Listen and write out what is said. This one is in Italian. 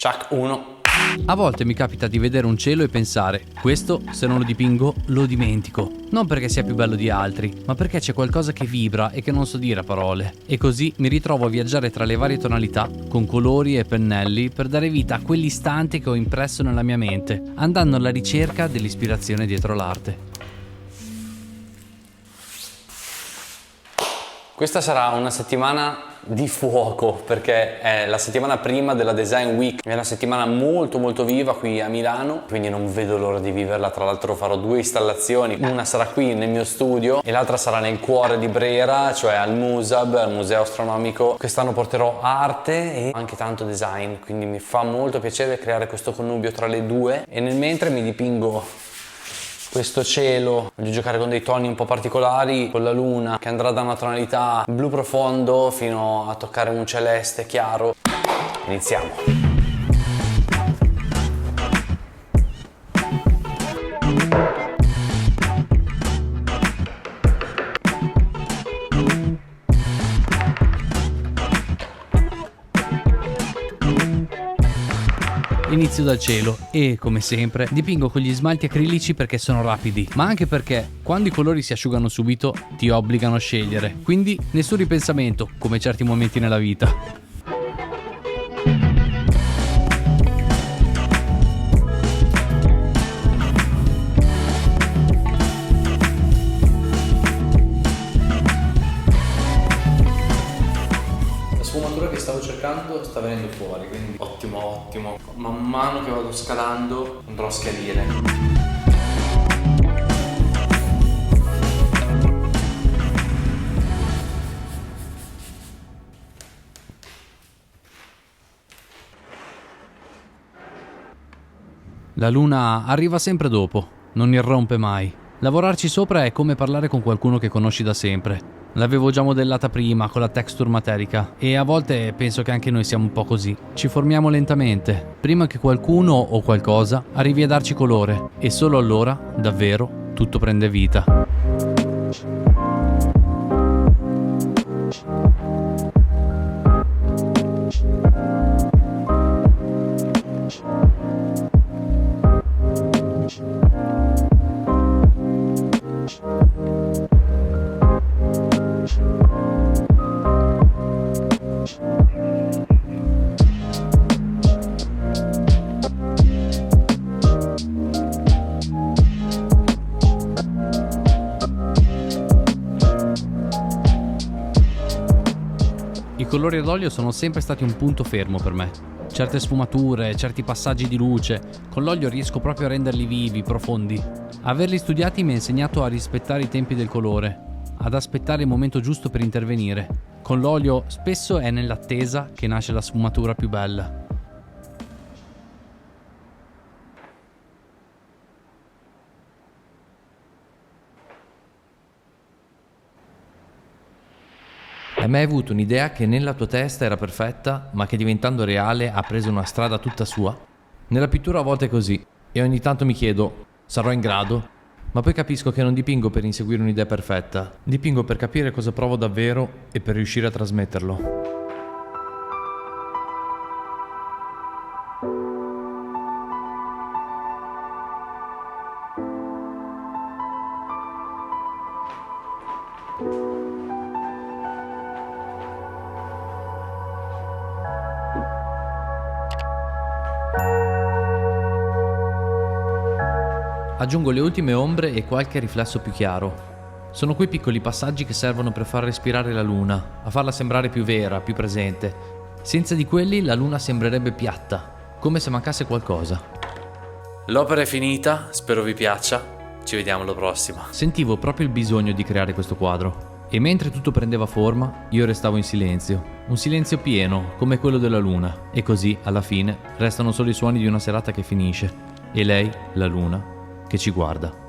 Ciak, 1. A volte mi capita di vedere un cielo e pensare: questo, se non lo dipingo, lo dimentico. Non perché sia più bello di altri, ma perché c'è qualcosa che vibra e che non so dire a parole. E così mi ritrovo a viaggiare tra le varie tonalità, con colori e pennelli, per dare vita a quell'istante che ho impresso nella mia mente, andando alla ricerca dell'ispirazione dietro l'arte. Questa sarà una settimana di fuoco, perché è la settimana prima della Design Week, è una settimana molto viva qui a Milano, quindi non vedo l'ora di viverla. Tra l'altro farò 2 installazioni, una sarà qui nel mio studio e l'altra sarà nel cuore di Brera, cioè al MUSAB, al Museo Astronomico. Quest'anno porterò arte e anche tanto design, quindi mi fa molto piacere creare questo connubio tra le due, e nel mentre mi dipingo questo cielo. Voglio giocare con dei toni un po' particolari, con la luna che andrà da una tonalità blu profondo fino a toccare un celeste chiaro. Iniziamo. Inizio dal cielo e, come sempre, dipingo con gli smalti acrilici perché sono rapidi, ma anche perché, quando i colori si asciugano subito, ti obbligano a scegliere. Quindi nessun ripensamento, come certi momenti nella vita. La sfumatura che stavo cercando sta venendo fuori, quindi ottimo. Man mano che vado scalando andrò a scalire. La luna arriva sempre dopo, non irrompe mai. Lavorarci sopra è come parlare con qualcuno che conosci da sempre. L'avevo già modellata prima con la texture materica e a volte penso che anche noi siamo un po' così. Ci formiamo lentamente, prima che qualcuno o qualcosa arrivi a darci colore, e solo allora, davvero, tutto prende vita. I colori ad olio sono sempre stati un punto fermo per me. Certe sfumature, certi passaggi di luce, con l'olio riesco proprio a renderli vivi, profondi. Averli studiati mi ha insegnato a rispettare i tempi del colore, ad aspettare il momento giusto per intervenire. Con l'olio spesso è nell'attesa che nasce la sfumatura più bella. Hai mai avuto un'idea che nella tua testa era perfetta, ma che diventando reale ha preso una strada tutta sua? Nella pittura a volte è così, e ogni tanto mi chiedo, sarò in grado? Ma poi capisco che non dipingo per inseguire un'idea perfetta, dipingo per capire cosa provo davvero e per riuscire a trasmetterlo. Aggiungo le ultime ombre e qualche riflesso più chiaro. Sono quei piccoli passaggi che servono per far respirare la luna, a farla sembrare più vera, più presente. Senza di quelli la luna sembrerebbe piatta, come se mancasse qualcosa. L'opera è finita, spero vi piaccia. Ci vediamo alla prossima. Sentivo proprio il bisogno di creare questo quadro. E mentre tutto prendeva forma, io restavo in silenzio. Un silenzio pieno, come quello della luna. E così, alla fine, restano solo i suoni di una serata che finisce. E lei, la luna, che ci guarda.